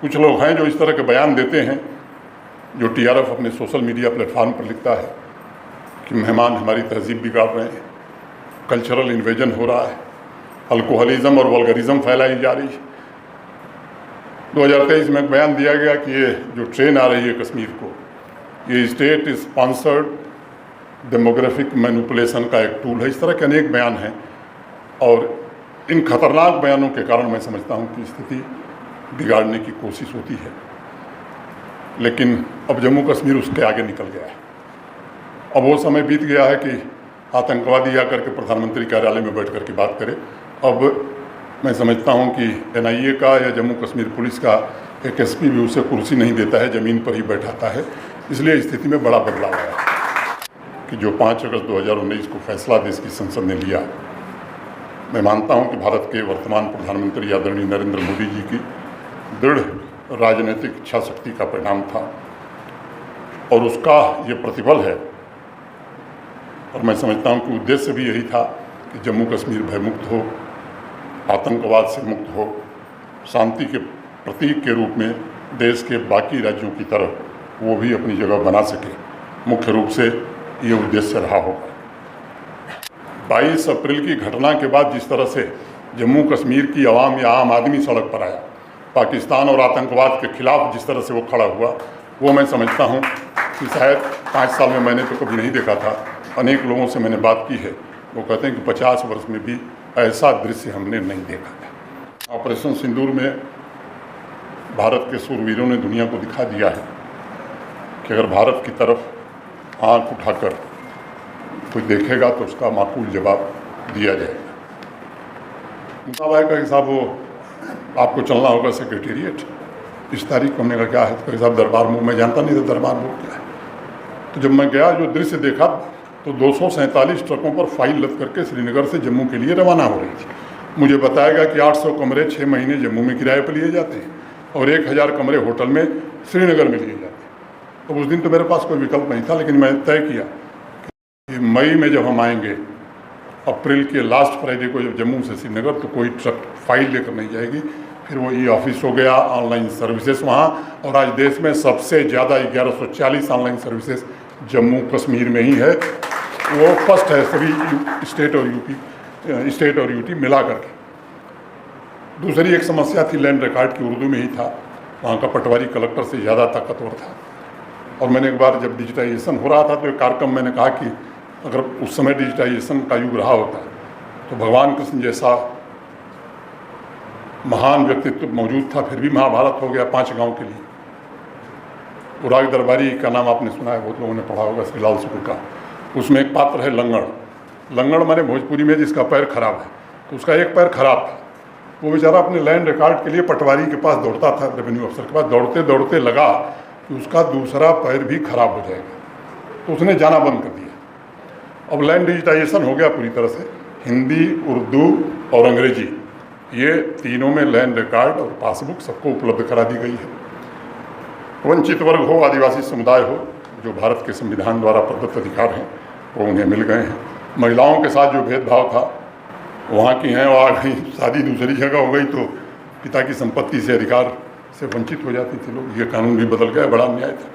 कुछ लोग हैं जो इस तरह के बयान देते हैं, जो टीआरएफ अपने सोशल मीडिया प्लेटफॉर्म पर लिखता है कि मेहमान हमारी तहजीब बिगाड़ रहे हैं, कल्चरल इन्वेजन हो रहा है, अल्कोहलिज्म और वल्गरिज्म फैलाई जा रही है। 2023 में एक बयान दिया गया कि ये जो ट्रेन आ रही है कश्मीर को, ये स्टेट स्पॉन्सर्ड डेमोग्राफिक मैनिपुलेशन का एक टूल है। इस तरह के अनेक बयान हैं और इन खतरनाक बयानों के कारण मैं समझता हूँ कि स्थिति बिगाड़ने की कोशिश होती है, लेकिन अब जम्मू कश्मीर उसके आगे निकल गया है। अब वो समय बीत गया है कि आतंकवादी आकर के प्रधानमंत्री कार्यालय में बैठ कर के बात करे। अब मैं समझता हूँ कि एनआईए का या जम्मू कश्मीर पुलिस का एक एसपी भी उसे कुर्सी नहीं देता है, ज़मीन पर ही बैठाता है। इसलिए स्थिति में बड़ा बदलाव आया कि जो 5 अगस्त 2019 को फैसला देश की संसद ने लिया, मैं मानता हूँ कि भारत के वर्तमान प्रधानमंत्री आदरणीय नरेंद्र मोदी जी की दृढ़ राजनीतिक इच्छा शक्ति का परिणाम था और उसका ये प्रतिफल है। और मैं समझता हूँ कि उद्देश्य भी यही था कि जम्मू कश्मीर भयमुक्त हो, आतंकवाद से मुक्त हो, शांति के प्रतीक के रूप में देश के बाकी राज्यों की तरह वो भी अपनी जगह बना सके। मुख्य रूप से ये उद्देश्य रहा होगा। 22 अप्रैल की घटना के बाद जिस तरह से जम्मू कश्मीर की आवाम या आम आदमी सड़क पर आया, पाकिस्तान और आतंकवाद के खिलाफ जिस तरह से वो खड़ा हुआ, वो मैं समझता हूँ कि शायद 5 साल में मैंने तो कभी नहीं देखा था। अनेक लोगों से मैंने बात की है, वो कहते हैं कि 50 वर्ष में भी ऐसा दृश्य हमने नहीं देखा था। ऑपरेशन सिंदूर में भारत के शूरवीरों ने दुनिया को दिखा दिया है कि अगर भारत की तरफ आंख उठाकर कोई देखेगा तो उसका माकूल जवाब दिया जाएगा। मुताबिक का साहब वो आपको चलना होगा सेक्रेटेरिएट, इस तारीख को हमने कहा क्या है, तो साहब दरबार मूव, मैं जानता नहीं था दरबार मूव क्या है। तो जब मैं गया, जो दृश्य देखा, तो 247 ट्रकों पर फाइल लद करके श्रीनगर से जम्मू के लिए रवाना हो रही थी। मुझे बताया गया कि 800 कमरे 6 महीने जम्मू में किराए पर लिए जाते हैं और 1000 कमरे होटल में श्रीनगर में लिए जाते हैं। तो उस दिन तो मेरे पास कोई विकल्प नहीं था, लेकिन मैं तय किया कि मई में जब हम आएंगे, अप्रैल के लास्ट फ्राइडे को जब जम्मू से श्रीनगर, तो कोई ट्रक फाइल लेकर नहीं जाएगी। फिर वो ऑफिस हो गया, ऑनलाइन सर्विसेज वहाँ, और आज देश में सबसे ज़्यादा 1140 ऑनलाइन सर्विसेज जम्मू कश्मीर में ही है। वो फर्स्ट है सभी स्टेट और यूटी मिला करके। दूसरी एक समस्या थी लैंड रिकॉर्ड की, उर्दू में ही था, वहाँ का पटवारी कलेक्टर से ज़्यादा ताकतवर था। और मैंने एक बार जब डिजिटाइजेशन हो रहा था तो एक कार्यक्रम मैंने कहा कि अगर उस समय डिजिटाइजेशन का युग रहा होता तो भगवान कृष्ण जैसा महान व्यक्तित्व मौजूद था, फिर भी महाभारत हो गया 5 गांव के लिए। उराग दरबारी का नाम आपने सुना है, बहुत लोगों ने पढ़ा होगा, श्री लाल शुक्ल का। उसमें एक पात्र है लंगड़। लंगड़ माने भोजपुरी में जिसका पैर खराब है, तो उसका एक पैर खराब था। वो बेचारा अपने लैंड रिकॉर्ड के लिए पटवारी के पास दौड़ता था, रेवेन्यू अफसर के पास दौड़ते दौड़ते लगा कि उसका दूसरा पैर भी खराब हो जाएगा, तो उसने जाना बंद कर दिया। अब लैंड डिजिटाइजेशन हो गया पूरी तरह से, हिंदी, उर्दू और अंग्रेजी, ये तीनों में लैंड रिकॉर्ड और पासबुक सबको उपलब्ध करा दी गई है। वंचित वर्ग हो, आदिवासी समुदाय हो, जो भारत के संविधान द्वारा प्रदत्त अधिकार हैं वो उन्हें मिल गए हैं। महिलाओं के साथ जो भेदभाव था वहाँ की हैं, वो आ गई, शादी दूसरी जगह हो गई तो पिता की संपत्ति से, अधिकार से वंचित हो जाती थी लोग। ये कानून भी बदल गया, बड़ा अन्याय था।